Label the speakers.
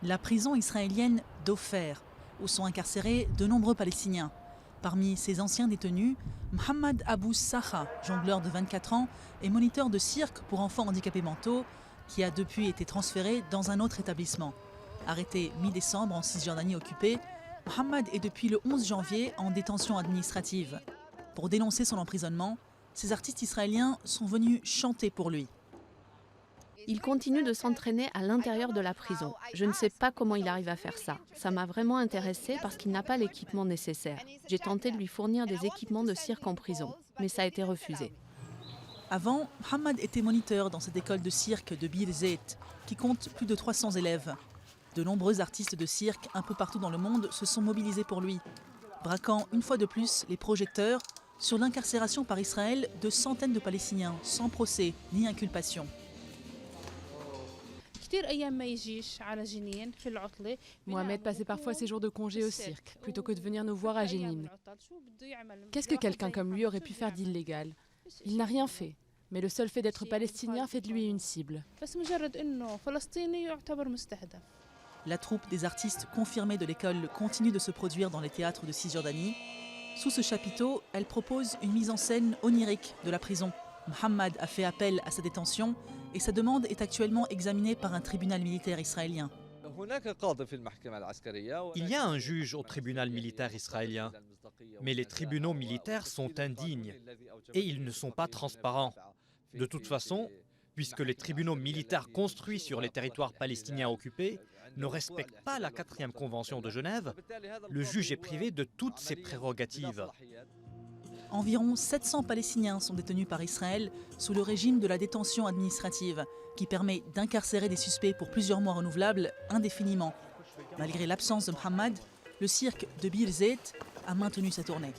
Speaker 1: La prison israélienne d'Ofer, où sont incarcérés de nombreux Palestiniens. Parmi ces anciens détenus, Mohamed Abou Saha, jongleur de 24 ans et moniteur de cirque pour enfants handicapés mentaux, qui a depuis été transféré dans un autre établissement. Arrêté mi-décembre en Cisjordanie occupée, Mohamed est depuis le 11 janvier en détention administrative. Pour dénoncer son emprisonnement, ces artistes israéliens sont venus chanter pour lui.
Speaker 2: Il continue de s'entraîner à l'intérieur de la prison. Je ne sais pas comment il arrive à faire ça. Ça m'a vraiment intéressée parce qu'il n'a pas l'équipement nécessaire. J'ai tenté de lui fournir des équipements de cirque en prison, mais ça a été refusé.
Speaker 1: Avant, Mohamed était moniteur dans cette école de cirque de Bir Zeit, qui compte plus de 300 élèves. De nombreux artistes de cirque un peu partout dans le monde se sont mobilisés pour lui, braquant une fois de plus les projecteurs sur l'incarcération par Israël de centaines de Palestiniens sans procès ni inculpation.
Speaker 3: Mohamed passait parfois ses jours de congé au cirque, plutôt que de venir nous voir à Jénine. Qu'est-ce que quelqu'un comme lui aurait pu faire d'illégal? Il n'a rien fait, mais le seul fait d'être palestinien fait de lui une cible.
Speaker 1: La troupe des artistes confirmés de l'école continue de se produire dans les théâtres de Cisjordanie. Sous ce chapiteau, elle propose une mise en scène onirique de la prison. Mohamed a fait appel à sa détention et sa demande est actuellement examinée par un tribunal militaire israélien.
Speaker 4: Il y a un juge au tribunal militaire israélien, mais les tribunaux militaires sont indignes et ils ne sont pas transparents. De toute façon, puisque les tribunaux militaires construits sur les territoires palestiniens occupés ne respectent pas la 4e convention de Genève, le juge est privé de toutes ses prérogatives.
Speaker 1: Environ 700 Palestiniens sont détenus par Israël sous le régime de la détention administrative, qui permet d'incarcérer des suspects pour plusieurs mois renouvelables indéfiniment. Malgré l'absence de Mohamed, le cirque de Bir Zeit a maintenu sa tournée.